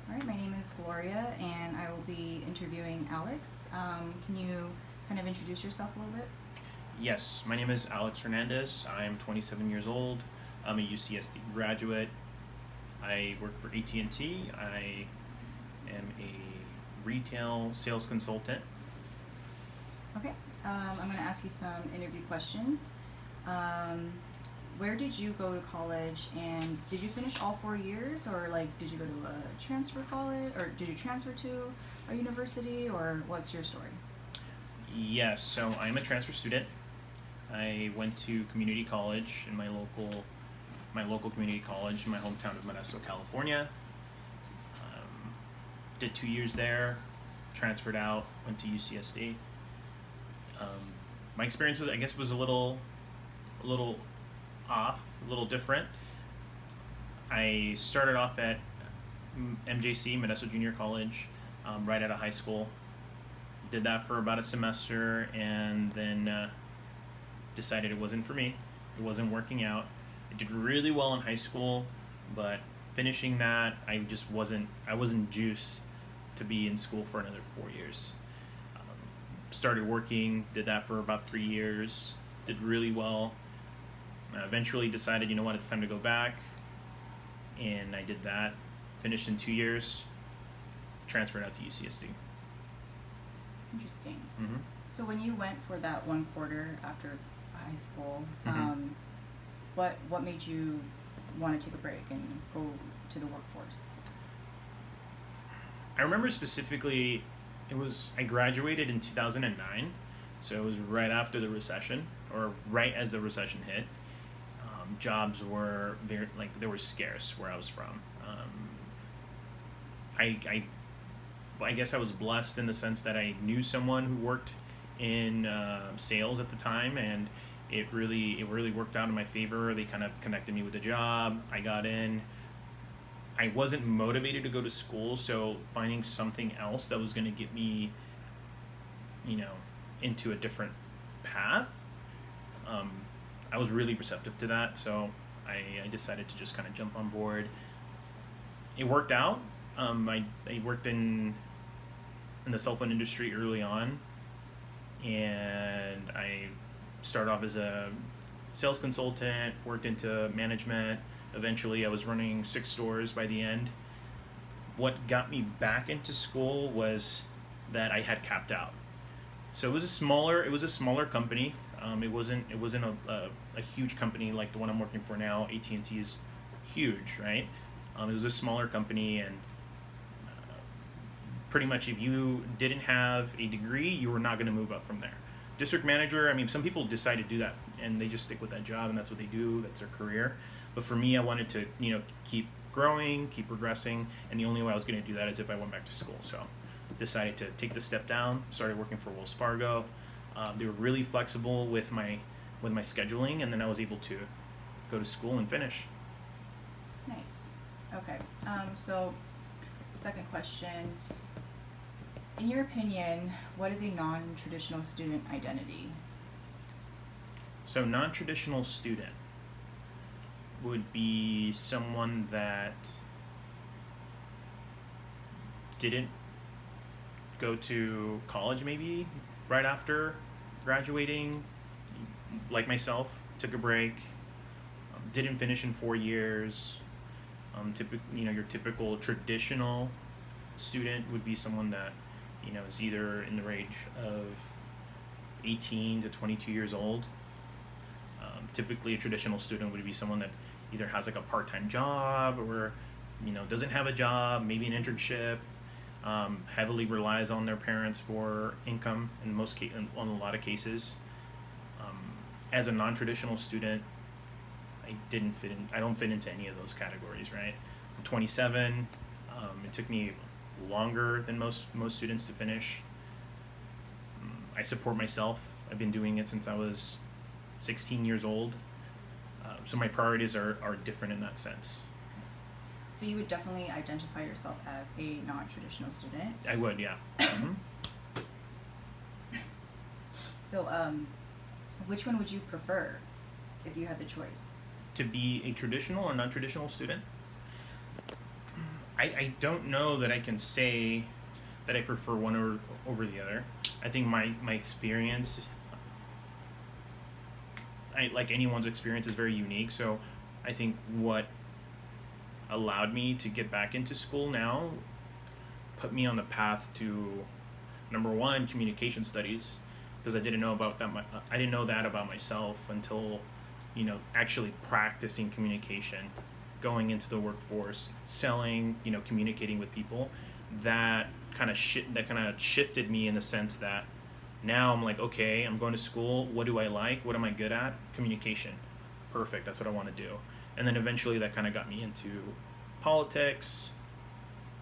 All right, my name is Gloria, and I will be interviewing Alex. Can you kind of introduce yourself a little bit? Yes, my name is Alex Hernandez. I'm 27 years old. I'm a UCSD graduate. I work for AT&T. I am a retail sales consultant. Okay, I'm going to ask you some interview questions. Um, where did you go to college, and did you finish all 4 years, or like did you go to a transfer college, or did you transfer to a university, or what's your story? Yes, so I'm a transfer student. I went to community college in my local community college in my hometown of Modesto, California. Um, did 2 years there, transferred out, went to UCSD. Um, my experience was, I guess, was a little off, a little different. I started off at MJC, Modesto Junior College, right out of high school. Did that for about a semester, and then decided it wasn't for me. It wasn't working out. I did really well in high school, but finishing that, I wasn't juiced to be in school for another 4 years. Um, Started working, did that for about 3 years, did really well. Eventually decided, you know what, it's time to go back, and I did that. Finished in 2 years, transferred out to UCSD. Interesting. Mm-hmm. So when you went for that 1 quarter after high school, Mm-hmm. what made you want to take a break and go to the workforce? I remember specifically, I graduated in 2009, so it was right after the recession, or right as the recession hit. Jobs were very, like, they were scarce where I was from. I, I I guess I was blessed in the sense that I knew someone who worked in sales at the time, and it really worked out in my favor. They kind of connected me with a job. I got in. I wasn't motivated to go to school, so finding something else that was going to get me, you know, into a different path, um, I was really receptive to that. So I decided to just kind of jump on board. It worked out. I worked in the cell phone industry early on, and I started off as a sales consultant, worked into management. Eventually, I was running 6 stores by the end. What got me back into school was that I had capped out. So it was a smaller company. It wasn't a huge company like the one I'm working for now. AT&T is huge, right? It was a smaller company, and pretty much if you didn't have a degree, you were not going to move up from there. District manager, I mean, some people decide to do that and they just stick with that job, and that's what they do, that's their career. But for me, I wanted to, keep growing, keep progressing, and the only way I was going to do that is if I went back to school. So decided to take the step down, started working for Wells Fargo. They were really flexible with my scheduling, and then I was able to go to school and finish. Nice. Okay. So, second question. In your opinion, what is a non-traditional student identity? So non-traditional student would be someone that didn't go to college maybe right after graduating, like myself, took a break, didn't finish in 4 years. Your typical traditional student would be someone that, is either in the range of 18 to 22 years old. Typically, a traditional student would be someone that either has like a part-time job, or doesn't have a job, maybe an internship. Heavily relies on their parents for income on a lot of cases. Um, as a non-traditional student, I don't fit into any of those categories, right? I'm 27. It took me longer than most students to finish. I support myself. I've been doing it since I was 16 years old. So my priorities are different in that sense. So you would definitely identify yourself as a non-traditional student. I would, yeah. Hmm. So, which one would you prefer if you had the choice? To be a traditional or non-traditional student, I don't know that I can say that I prefer one over the other. I think my experience, like anyone's experience, is very unique. So I think what allowed me to get back into school now put me on the path to, number one, communication studies, because I didn't know about that. I didn't know that about myself until, actually practicing communication, going into the workforce, selling, communicating with people. That kind of shifted me in the sense that now I'm like, okay, I'm going to school. What do I like? What am I good at? Communication. Perfect. That's what I want to do. And then eventually that kind of got me into politics,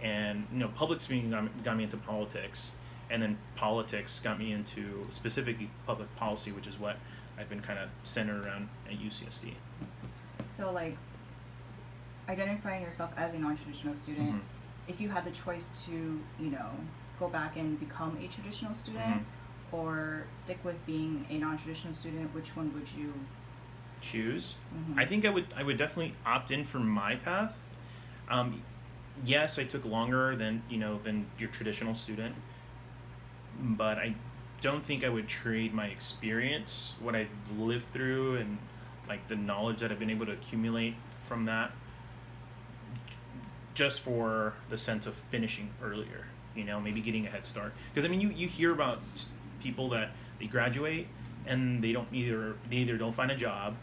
and public speaking got me into politics, and then politics got me into specifically public policy, which is what I've been kind of centered around at UCSD. So, like, identifying yourself as a non-traditional student, Mm-hmm. if you had the choice to, go back and become a traditional student, Mm-hmm. or stick with being a non-traditional student, which one would you choose? Mm-hmm. I think I would definitely opt in for my path. Yes, I took longer than your traditional student, but I don't think I would trade my experience, what I've lived through, and like the knowledge that I've been able to accumulate from that, just for the sense of finishing earlier. Maybe getting a head start. Because you hear about people that they graduate and they either don't find a job,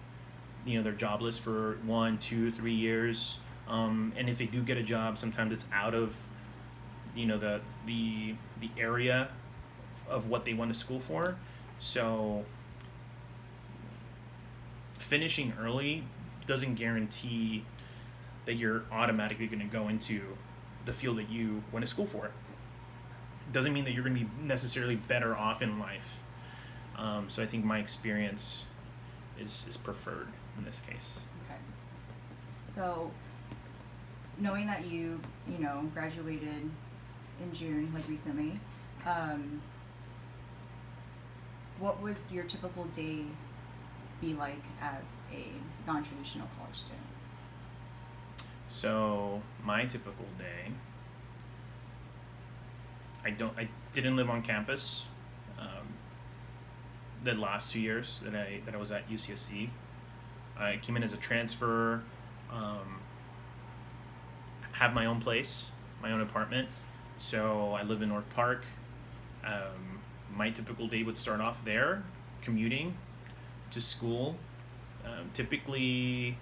they're jobless for 1, 2, 3 years. And if they do get a job, sometimes it's out of, the area of what they went to school for. So finishing early doesn't guarantee that you're automatically going to go into the field that you went to school for. Doesn't mean that you're going to be necessarily better off in life. So I think my experience is preferred in this case. Okay. So, knowing that you graduated in June, like recently, what would your typical day be like as a non-traditional college student? So my typical day, I didn't live on campus the last 2 years that I was at UCSC. I came in as a transfer, have my own place, my own apartment. So I live in North Park. My typical day would start off there, commuting to school, typically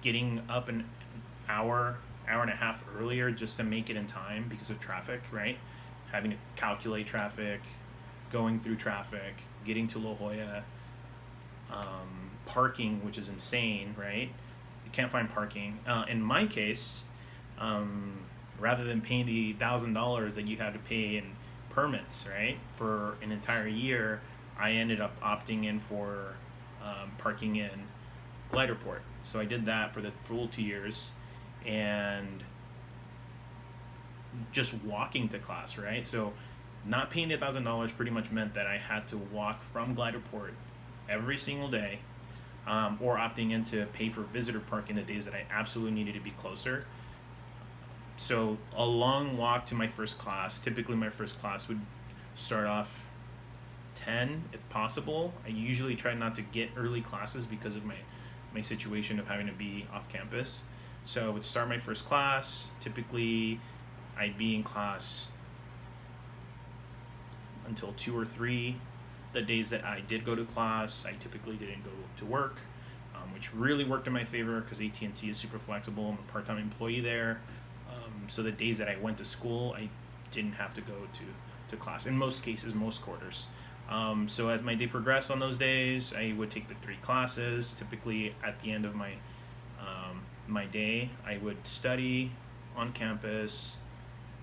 getting up an hour and a half earlier just to make it in time because of traffic, right? Having to calculate traffic, going through traffic, getting to La Jolla, parking, which is insane, right? You can't find parking. In my case, rather than paying the $1,000 that you had to pay in permits, right, for an entire year, I ended up opting in for parking in Gliderport. So I did that for the full 2 years, and just walking to class, right? So not paying the $1,000 pretty much meant that I had to walk from Gliderport every single day, or opting in to pay for visitor parking the days that I absolutely needed to be closer. So a long walk to my first class. Typically my first class would start off 10 if possible. I usually try not to get early classes because of my situation of having to be off campus. So I would start my first class. Typically I'd be in class until 2 or 3. The days that I did go to class, I typically didn't go to work, which really worked in my favor because AT&T is super flexible. I'm a part-time employee there. So the days that I went to school, I didn't have to go to class. In most cases, most quarters. So as my day progressed on those days, I would take the 3 classes. Typically at the end of my my day, I would study on campus,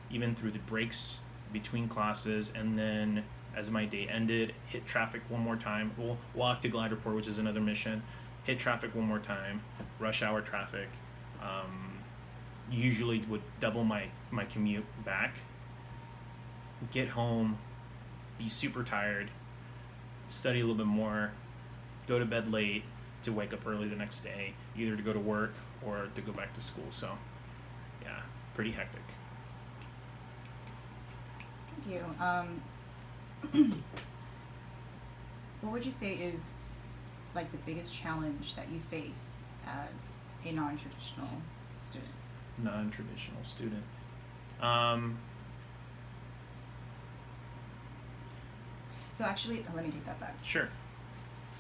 even through the breaks between classes, and then as my day ended, hit traffic one more time. We'll walk to Gliderport, which is another mission. Hit traffic one more time, rush hour traffic. Usually would double my commute back. Get home, be super tired, study a little bit more, go to bed late to wake up early the next day, either to go to work or to go back to school. So, yeah, pretty hectic. Thank you. What would you say is like the biggest challenge that you face as a non-traditional student? Non-traditional student. Um, So actually, let me take that back. sure.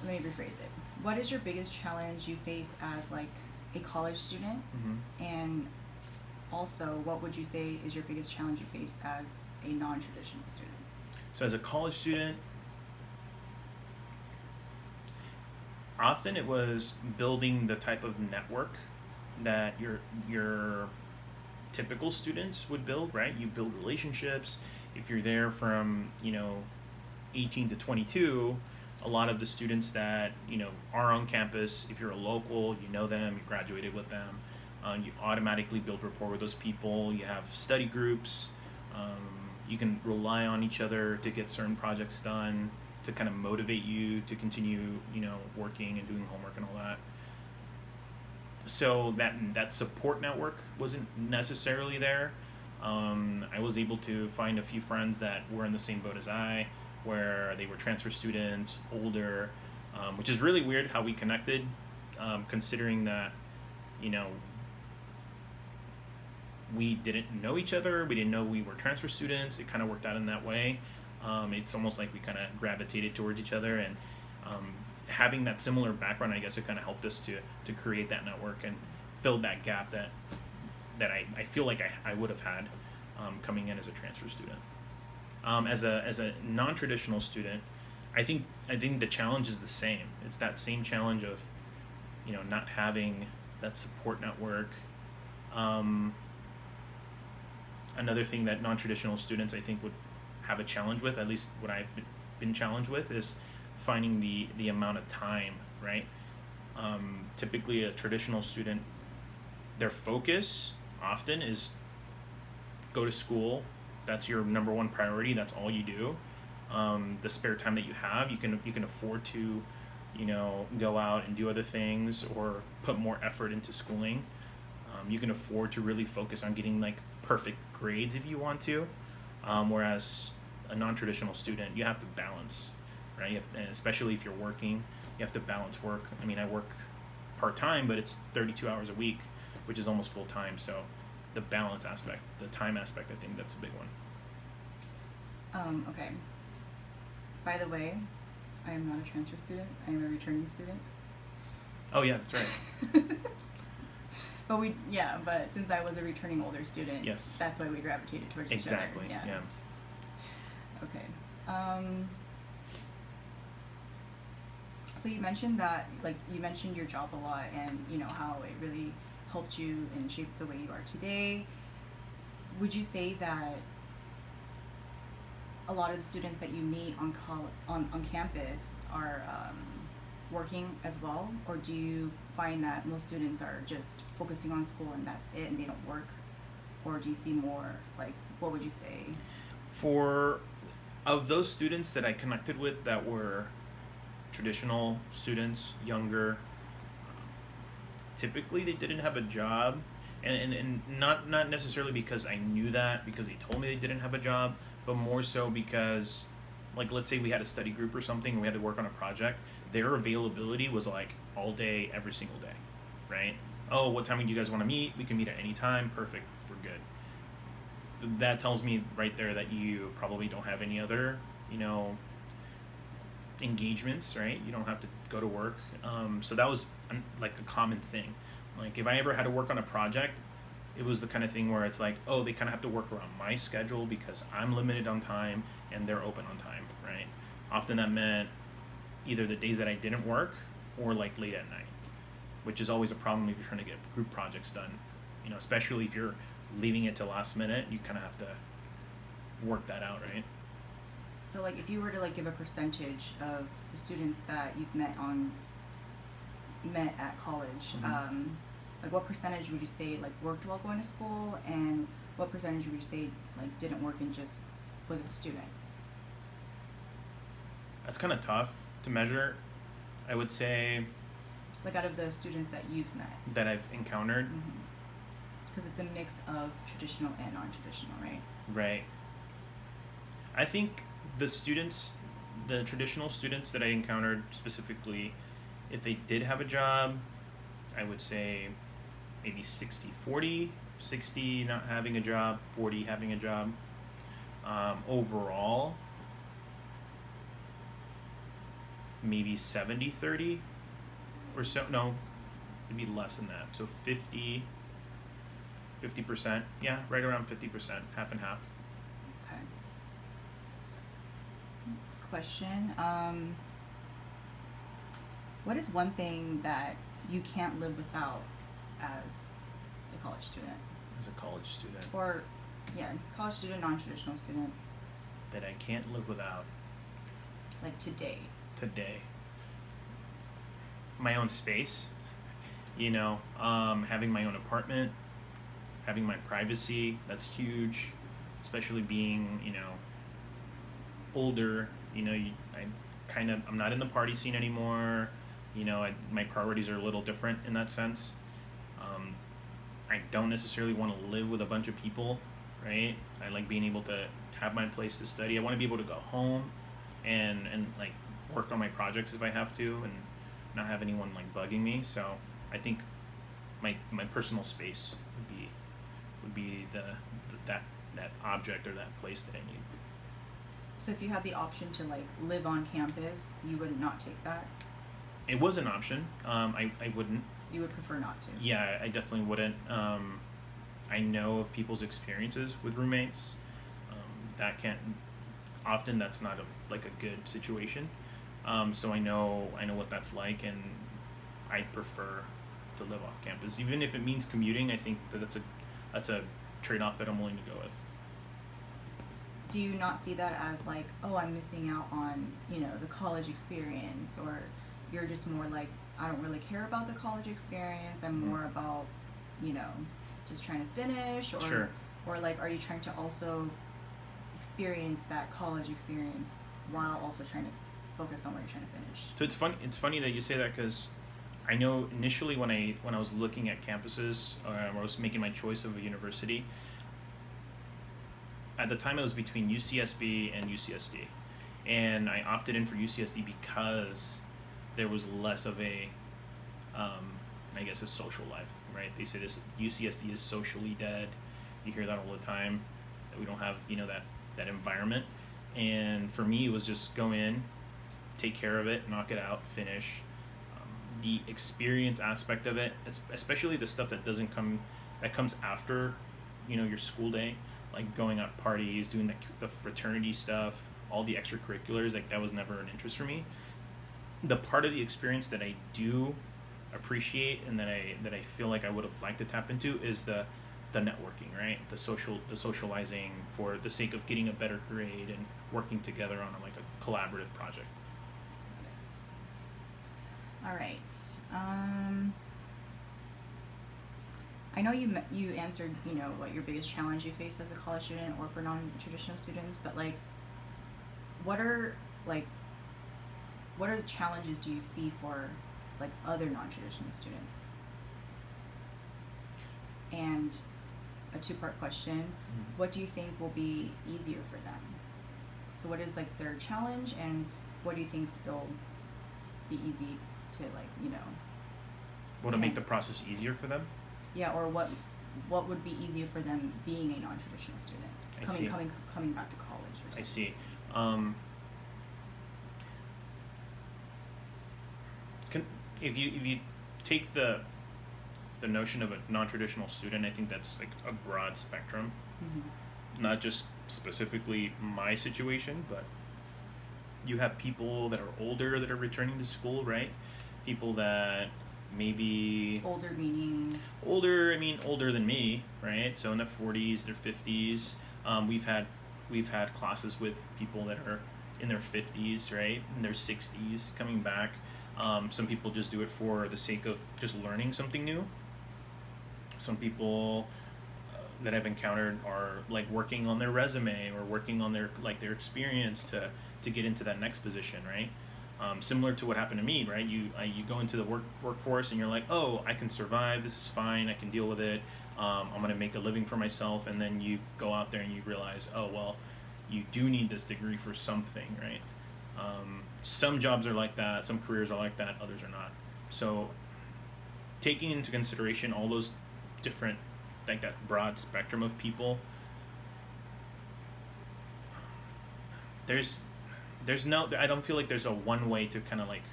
Let me rephrase it. What is your biggest challenge you face as like a college student? Hmm. And also, what would you say is your biggest challenge you face as a non-traditional student? So as a college student, often it was building the type of network that your typical students would build, right? You build relationships. If you're there from 18 to 22, a lot of the students that are on campus, if you're a local, you know them, you graduated with them, you automatically build rapport with those people. You have study groups. You can rely on each other to get certain projects done, to kind of motivate you to continue working and doing homework and all that. So that support network wasn't necessarily there. I was able to find a few friends that were in the same boat as I, where they were transfer students, older, which is really weird how we connected, considering that, we didn't know each other. We didn't know we were transfer students. It kind of worked out in that way. It's almost like we kind of gravitated towards each other, and having that similar background, I guess it kind of helped us to create that network and fill that gap that I feel like I would have had coming in as a transfer student. As a non-traditional student, I think the challenge is the same. It's that same challenge of not having that support network. Another thing that non-traditional students I think would have a challenge with, at least what I've been challenged with, is finding the amount of time, right? Typically a traditional student, their focus often is go to school. That's your number one priority. That's all you do. The spare time that you have, you can afford to go out and do other things or put more effort into schooling. You can afford to really focus on getting like perfect grades if you want to, whereas a non-traditional student, you have to balance, right? And especially if you're working, you have to balance work. I mean, I work part-time, but it's 32 hours a week, which is almost full-time. So the balance aspect, the time aspect, I think that's a big one. Okay. By the way, I am not a transfer student. I am a returning student. Oh yeah, that's right. But since I was a returning older student, Yes. that's why we gravitated towards each other. Exactly. Yeah. Okay. So you mentioned that, like, you mentioned your job a lot, and how it really helped you and shaped the way you are today. Would you say that a lot of the students that you meet on campus are working as well, or do you find that most students are just focusing on school and that's it, and they don't work, or do you see more? Like, what would you say? Of those students that I connected with that were traditional students, younger, typically they didn't have a job, and not necessarily because I knew that, because they told me they didn't have a job, but more so because, like, let's say we had a study group or something and we had to work on a project, their availability was like all day, every single day, right? Oh, what time do you guys want to meet? We can meet at any time. Perfect. We're good. That tells me right there that you probably don't have any other, engagements, right? You don't have to go to work. So that was like a common thing. Like if I ever had to work on a project, it was the kind of thing where it's like, oh, they kind of have to work around my schedule because I'm limited on time and they're open on time, right? Often that meant either the days that I didn't work or like late at night, which is always a problem if you're trying to get group projects done. Especially if you're leaving it to last minute, you kind of have to work that out, right? So, like, if you were to like give a percentage of the students that you've met at college, Mm-hmm. Like, what percentage would you say like worked while going to school, and what percentage would you say like didn't work and just was a student? That's kind of tough to measure. I would say Like, out of the students that you've met. that I've encountered, Mm-hmm. because it's a mix of traditional and non-traditional, right? Right. I think the traditional students that I encountered specifically, if they did have a job, I would say maybe 60-40, 60 not having a job, 40 having a job. Overall, maybe 70-30 or so. No, maybe less than that. So 50%. Yeah, right around 50%, half and half. Okay. Next question. What is one thing that you can't live without as a college student? As a college student. Or, yeah, college student, non-traditional student. That I can't live without Like today. My own space, having my own apartment, having my privacy, that's huge, especially being, older. I'm not in the party scene anymore. My priorities are a little different in that sense. I don't necessarily want to live with a bunch of people, right? I like being able to have my place to study. I want to be able to go home and like work on my projects if I have to, and not have anyone like bugging me. So I think my personal space would be that object or that place that I need. So if you had the option to like live on campus, you would not take that? It was an option. I wouldn't. You would prefer not to? Yeah, I definitely wouldn't. I know of people's experiences with roommates. That's not a good situation. So I know what that's like, and I prefer to live off campus, even if it means commuting. I think that's a trade-off that I'm willing to go with. Do you not see that as like, oh, I'm missing out on, the college experience, or you're just more like, I don't really care about the college experience, I'm more about, just trying to finish, or Sure. Or like, are you trying to also experience that college experience while also trying to focus on what you're trying to finish? So it's funny that you say that, because I know initially when I was looking at campuses, or I was making my choice of a university, at the time it was between UCSB and UCSD, and I opted in for UCSD because there was less of a a social life, right? They say this UCSD is socially dead. You hear that all the time, that we don't have that environment. And for me, it was just go in, take care of it, knock it out, finish. The experience aspect of it, especially the stuff that comes after your school day, like going out parties, doing the fraternity stuff, all the extracurriculars, like that was never an interest for me. The part of the experience that I do appreciate, and that I feel like I would have liked to tap into, is the networking, right? The socializing for the sake of getting a better grade and working together on a collaborative project. All right. I know you answered, what your biggest challenge you face as a college student or for non-traditional students, but like, what are the challenges do you see for like other non-traditional students? And a two-part question, what do you think will be easier for them? So what is like their challenge, and what do you think they'll be easy to Will make the process easier for them? Yeah, or what would be easier for them being a non-traditional student? Coming back to college or something. I see. If you take the notion of a non-traditional student, I think that's like a broad spectrum, not just specifically my situation, but you have people that are older that are returning to school, right? People that maybe older meaning older than me, right? So in their 40s, their 50s. We've had classes with people that are in their 50s, right, in their 60s, coming back. Some people just do it for the sake of just learning something new. Some people that I've encountered are like working on their resume, or working on their experience to get into that next position, right? Similar to what happened to me, right? You go into the workforce and you're like, oh, I can survive. This is fine. I can deal with it. I'm going to make a living for myself. And then you go out there and you realize, oh, well, you do need this degree for something, right? Some jobs are like that. Some careers are like that. Others are not. So taking into consideration all those different, like that broad spectrum of people, there's no, I don't feel like there's a one way to kind of like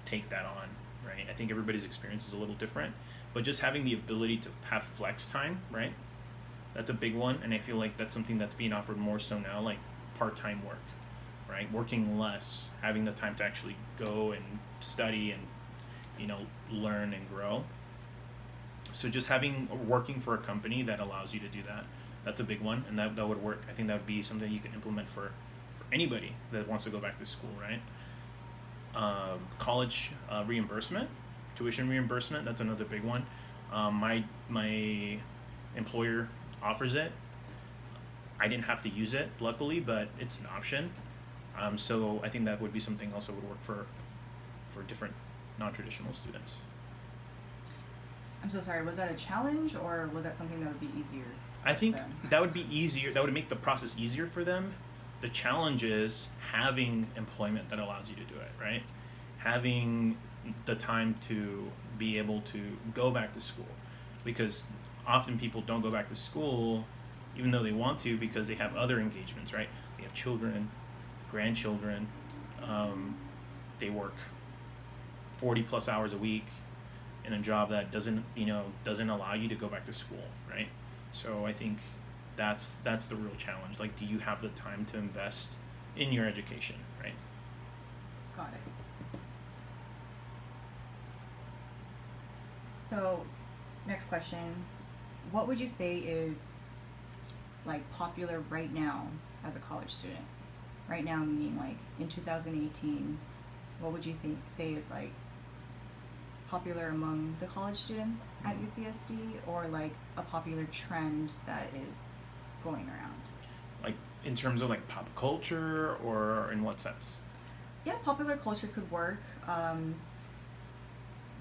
take that on, right? I think everybody's experience is a little different, but just having the ability to have flex time, right? That's a big one, and I feel like that's something that's being offered more so now, like part-time work, right? Working less, having the time to actually go and study and, you know, learn and grow. So just working for a company that allows you to do that, that's a big one, and that would work. I think that would be something you can implement for anybody that wants to go back to school, right? College reimbursement, tuition reimbursement, that's another big one. My employer offers it. I didn't have to use it, luckily, but it's an option. So I think that would be something else that would work for different non-traditional students. I'm so sorry, was that a challenge or was that something that would be easier? I think Them? that would be easier. That would make the process easier for them. The challenge is having employment that allows you to do it, right? Having the time to be able to go back to school, because often people don't go back to school even though they want to because they have other engagements, right? They have children, grandchildren, they work 40 plus hours a week in a job that doesn't allow you to go back to school, right? So I think that's the real challenge. Like, do you have the time to invest in your education, right? Got it. So, next question. What would you say is like popular right now as a college student? Right now meaning like in 2018, what would you say is like popular among the college students at UCSD, or like a popular trend that is going around? Like in terms of like pop culture, or in what sense? Yeah, popular culture could work.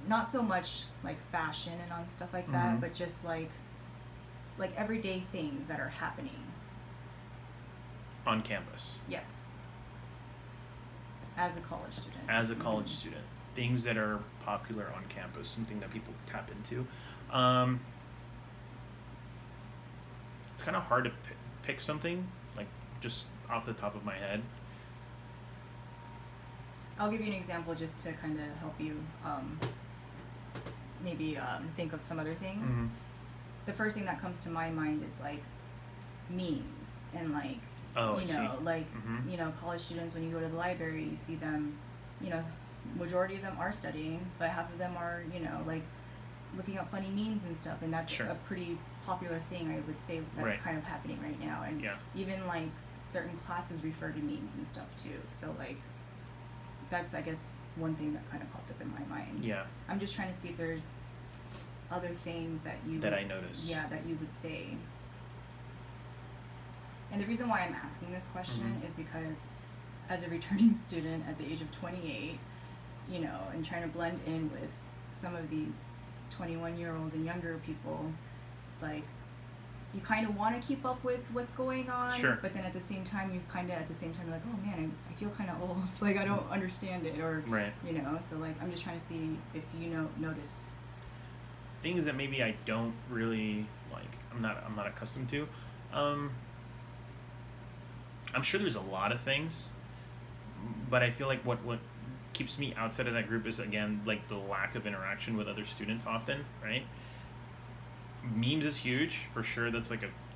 Not so much like fashion and on stuff like that, Mm-hmm. but just like everyday things that are happening. On campus. Yes. As a college student. As a college student. Things that are popular on campus, something that people tap into. It's kind of hard to pick something, like just off the top of my head. I'll give you an example just to kind of help you maybe think of some other things. Mm-hmm. The first thing that comes to my mind is like memes and like, Oh, I you see. know, like, Mm-hmm. you know, college students, when you go to the library, you see them, you know, majority of them are studying, but half of them are, you know, like looking up funny memes and stuff, and that's Sure. a pretty popular thing, I would say, that's Right. kind of happening right now. And Yeah. even like certain classes refer to memes and stuff too. So like that's, I guess, one thing that kind of popped up in my mind. Yeah. I'm just trying to see if there's other things that you That would, I notice. yeah, that you would say. And the reason why I'm asking this question Mhm. is because as a returning student at the age of 28, you know, and trying to blend in with some of these 21-year-olds and younger people, it's like you kind of want to keep up with what's going on, Sure. but then at the same time, you kind of, at the same time, like, oh man, I feel kind of old. Like, I don't understand it, or, Right. you know, so like, I'm just trying to see if you notice. Things that maybe I don't really like. I'm not accustomed to. I'm sure there's a lot of things, but I feel like what keeps me outside of that group is, again, like the lack of interaction with other students often, right? Memes is huge for sure. That's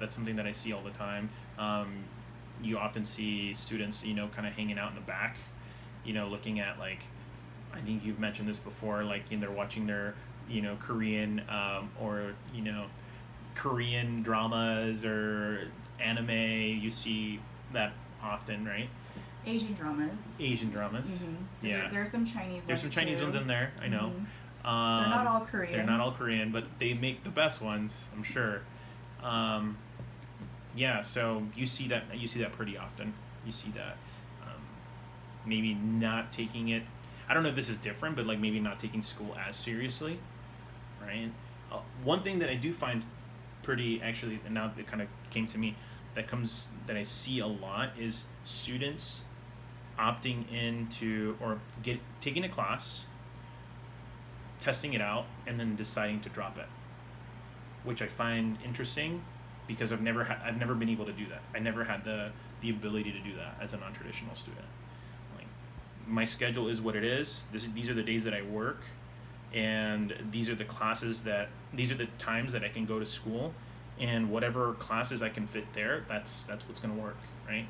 something that I see all the time. You often see students, you know, kind of hanging out in the back, you know, looking at, like, I think you've mentioned this before, like, you know, they're watching their, you know, Korean or, you know, Korean dramas or anime. You see that often, right? Asian dramas. Asian dramas. Mm-hmm. Yeah. There are some Chinese There's some ones Chinese too. ones in there, I know. Mhm. They're not all Korean. They're not all Korean, but they make the best ones, I'm sure. Yeah, so you see that pretty often. You see that maybe not taking it. I don't know if this is different, but like maybe not taking school as seriously, right? One thing that I do find pretty actually, and now it kind of came to me, that I see a lot is students opting into or taking a class, testing it out, and then deciding to drop it, which I find interesting because I've never been able to do that. I never had the ability to do that as a non-traditional student. Like, my schedule is what it is. These are the days that I work, and these are the times that I can go to school, and whatever classes I can fit there, that's what's going to work, right?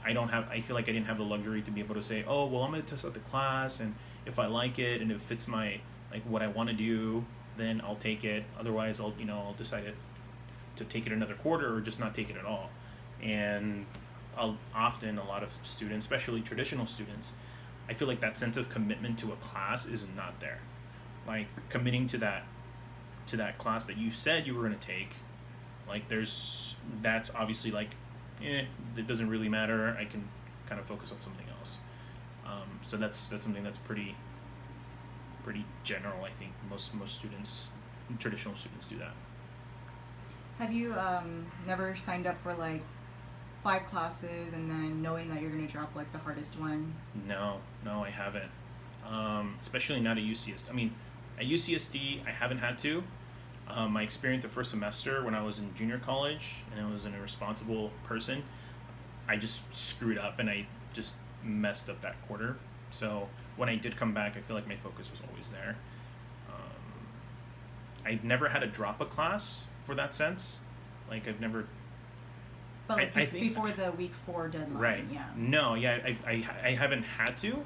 I feel like I didn't have the luxury to be able to say, oh, well, I'm going to test out the class, and if I like it and it fits my, like, what I want to do, then I'll take it. Otherwise, I'll decide to take it another quarter or just not take it at all. And often a lot of students, especially traditional students, I feel like that sense of commitment to a class is not there. Like, committing to that class that you said you were going to take, like, that's obviously like, it doesn't really matter. I can kind of focus on something else. So that's something that's pretty general. I think most students, traditional students, do that. Have you never signed up for like 5 classes and then knowing that you're going to drop like the hardest one? No, I haven't. Especially not at UCSD. I mean, at UCSD, I haven't had to. My experience at first semester when I was in junior college and I was an irresponsible person, I just screwed up and I just messed up that quarter. So when I did come back, I feel like my focus was always there. I've never had to drop a class for that sense. Like, I've never. But like I think, before the week 4 deadline, right? Yeah. No, yeah, I haven't had to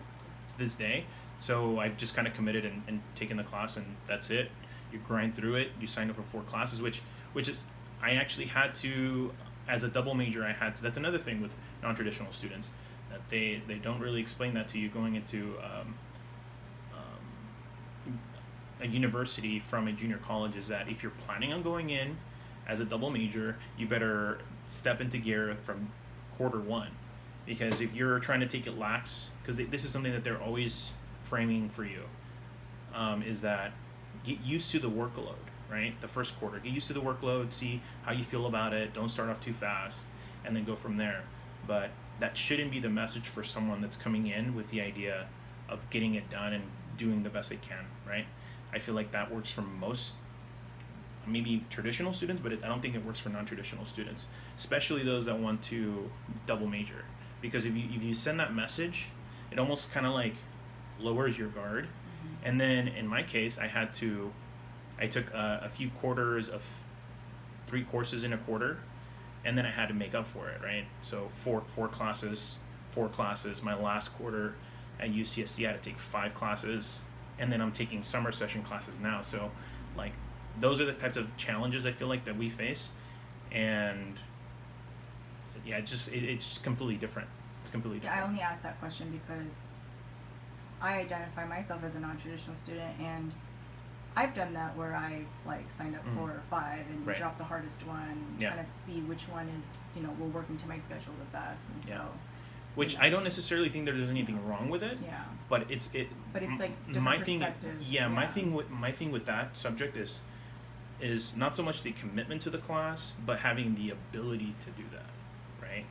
this day. So I've just kind of committed and taken the class, and that's it. You grind through it. You sign up for 4 classes, which is, I actually had to, as a double major, I had to. That's another thing with non-traditional students, that they don't really explain that to you going into a university from a junior college, is that if you're planning on going in as a double major, you better step into gear from quarter 1, because if you're trying to take it lax, because this is something that they're always framing for you, is that get used to the workload, right? The first quarter, get used to the workload, see how you feel about it, don't start off too fast, and then go from there. But that shouldn't be the message for someone that's coming in with the idea of getting it done and doing the best they can, right? I feel like that works for most, maybe traditional students, but I don't think it works for non-traditional students, especially those that want to double major. Because if you send that message, it almost kind of like lowers your guard. Mm-hmm. And then in my case, I took a few quarters of 3 courses in a quarter, and then I had to make up for it, right? So four classes. My last quarter at UCSD, I had to take 5 classes, and then I'm taking summer session classes now. So, like, those are the types of challenges I feel like that we face, and yeah, it's just completely different. It's completely different. I only asked that question because I identify myself as a non-traditional student, and I've done that where I like signed up for 5 and right. dropped the hardest one, and kind of see which one is, will work into my schedule the best, and so. Which I don't necessarily think there's anything wrong with it. Yeah. But it's like different my thing. perspectives. Yeah, my thing with that subject is not so much the commitment to the class, but having the ability to do that, right?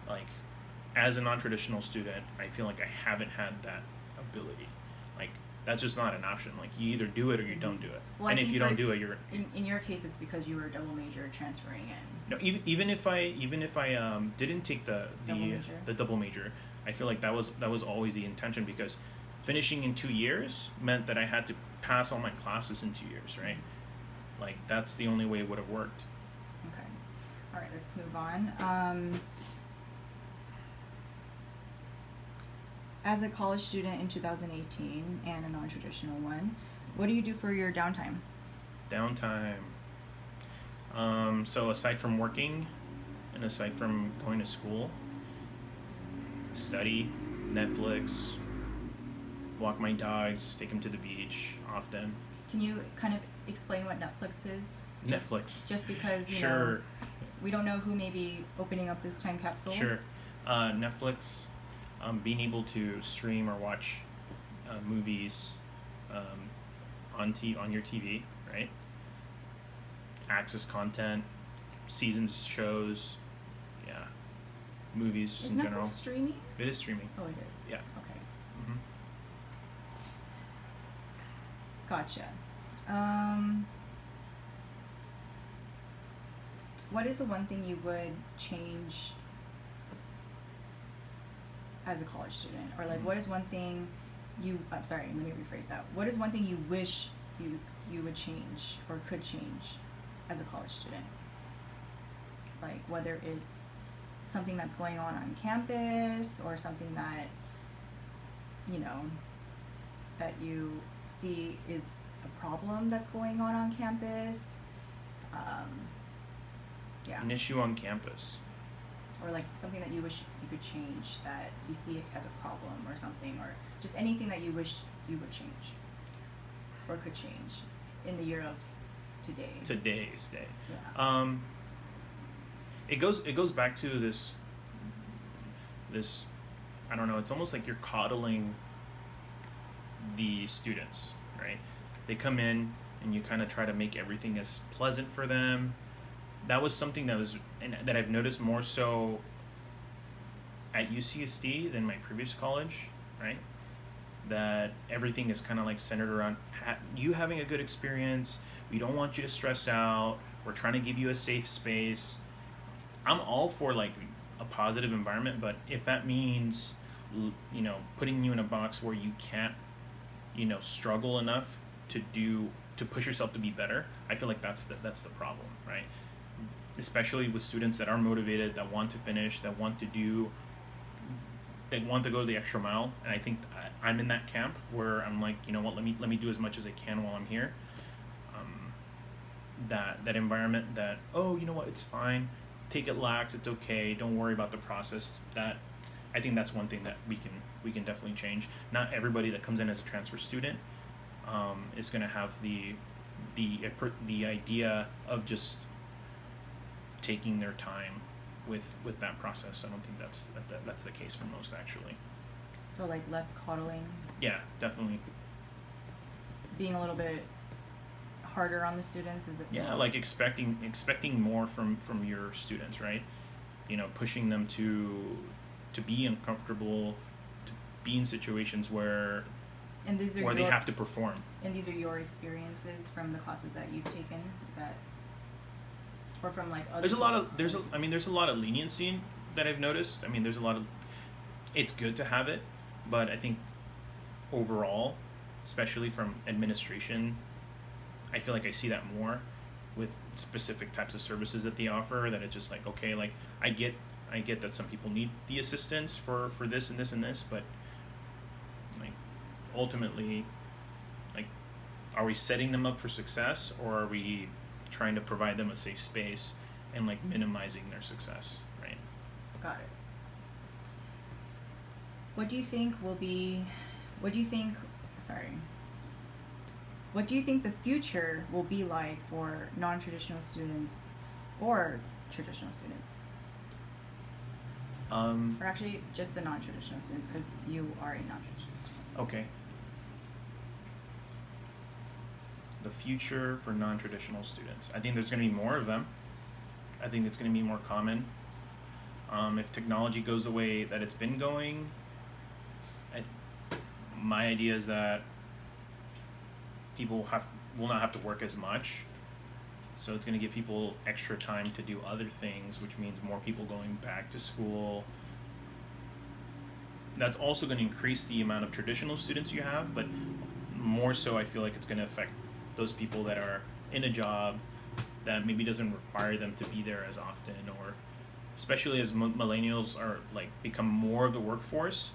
Like, as a non-traditional student, I feel like I haven't had that ability. Like, that's just not an option. Like, you either do it or you don't do it. Well, and if you don't do it, you're in your case, it's because you were a double major transferring in. No, even if I didn't take the double major, I feel like that was always the intention, because finishing in 2 years meant that I had to pass all my classes in 2 years, right? Like, that's the only way it would have worked. Okay. All right, let's move on. As a college student in 2018 and a non-traditional one, what do you do for your downtime? So aside from working and aside from going to school, study, Netflix, walk my dogs, take them to the beach often. Can you kind of explain what Netflix is? Netflix. Just because, Sure. We don't know who may be opening up this time capsule. Sure. Netflix being able to stream or watch movies on your TV, right? Access content, seasons, shows, yeah, movies just Is in Netflix general. streaming? It is streaming. Oh, it is. Yeah. Okay. Hmm. Gotcha. What is the one thing you would change as a college student? Or like, what is one thing I'm sorry, let me rephrase that. What is one thing you wish you would change or could change as a college student? Like, whether it's something that's going on campus or something that, that you see is a problem that's going on campus. Yeah. An issue on campus. Or like something that you wish you could change that you see as a problem or something, or just anything that you wish you would change or could change in the year of today. Today's day. Yeah. It goes back to this I don't know, it's almost like you're coddling the students, right? They come in and you kind of try to make everything as pleasant for them. That was something that I've noticed more so at UCSD than my previous college, right? That everything is kind of like centered around you having a good experience. We don't want you to stress out. We're trying to give you a safe space. I'm all for like a positive environment, but if that means, putting you in a box where you can't, struggle enough to push yourself to be better, I feel like that's the problem, right? Especially with students that are motivated, that want to finish, that want to go the extra mile. And I think I'm in that camp where I'm like, you know what, let me do as much as I can while I'm here. That environment that, oh, you know what, it's fine, take it lax, it's okay, don't worry about the process. That I think that's one thing that we can definitely change. Not everybody that comes in as a transfer student is going to have the idea of just taking their time with that process. I don't think that's the case for most, actually. So like less coddling. Yeah, definitely. Being a little bit harder on the students, is it? Yeah, like expecting more from your students, right? Pushing them to be uncomfortable, to be in situations where they have to perform. And these are your experiences from the classes that you've taken? Is that, or from like other? There's a lot of leniency that I've noticed. It's good to have it, but I think overall, especially from administration, I feel like I see that more with specific types of services that they offer, that it's just like, okay, like I get that some people need the assistance for this and this and this, but like ultimately, like, are we setting them up for success, or are we trying to provide them a safe space and like minimizing their success, right? Got it. What do you think the future will be like for non-traditional students or traditional students? Or actually just the non-traditional students, because you are a non-traditional student. Okay. The future for non-traditional students. I think there's going to be more of them. I think it's going to be more common. If technology goes the way that it's been going, my idea is that people will not have to work as much. So it's going to give people extra time to do other things, which means more people going back to school. That's also going to increase the amount of traditional students you have, but more so I feel like it's going to affect those people that are in a job that maybe doesn't require them to be there as often, or especially as millennials are like become more of the workforce.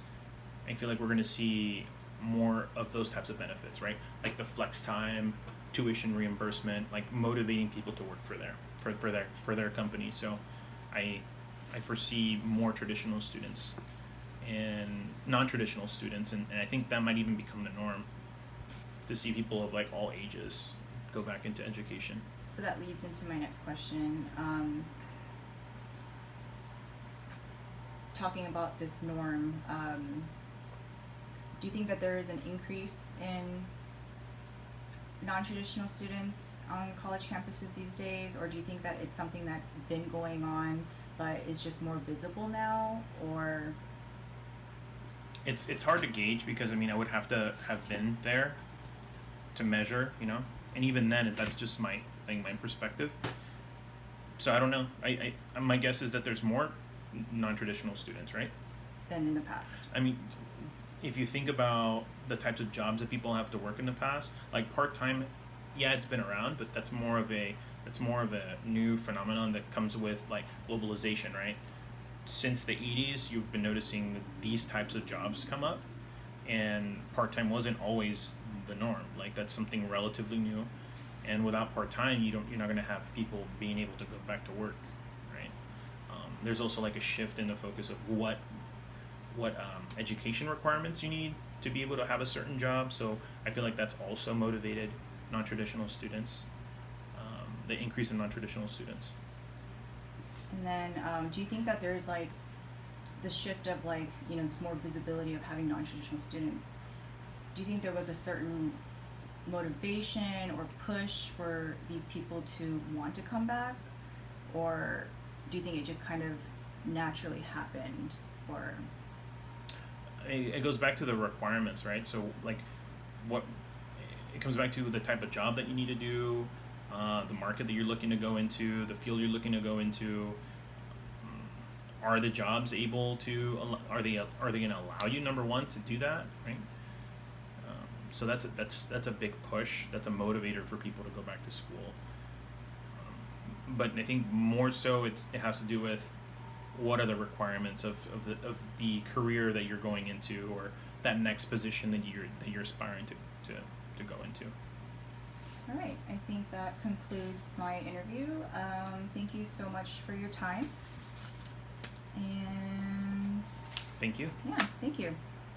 I feel like we're going to see more of those types of benefits, right? Like the flex time, tuition reimbursement, like motivating people to work for their company. So I foresee more traditional students and non-traditional students, and I think that might even become the norm, to see people of like all ages go back into education. So that leads into my next question. talking about this norm, do you think that there is an increase in non-traditional students on college campuses these days, or do you think that it's something that's been going on but is just more visible now, or? It's hard to gauge because I mean I would have to have been there to measure, you know, and even then that's just my perspective. So I don't know. My guess is that there's more non-traditional students, right? Than in the past? I mean, if you think about the types of jobs that people have to work in the past, like part-time, yeah, it's been around, but that's more of a new phenomenon that comes with like globalization, right? Since the 80s, you've been noticing these types of jobs come up, and part-time wasn't always the norm. Like that's something relatively new, and without part-time, you're not going to have people being able to go back to work, right? There's also like a shift in the focus of what education requirements you need to be able to have a certain job. So I feel like that's also motivated non-traditional students, the increase in non-traditional students. And then, do you think that there's like the shift of like, you know, this more visibility of having non-traditional students? Do you think there was a certain motivation or push for these people to want to come back? Or do you think it just kind of naturally happened? Or? It goes back to the requirements, right? So like what it comes back to the type of job that you need to do, the market that you're looking to go into, the field you're looking to go into. Are the jobs able to? Are they going to allow you, number one, to do that, right? So that's a big push. That's a motivator for people to go back to school. But I think more so it has to do with what are the requirements of the career that you're going into, or that next position that you're aspiring to go into. All right, I think that concludes my interview. Thank you so much for your time. And Thank you. yeah, thank you.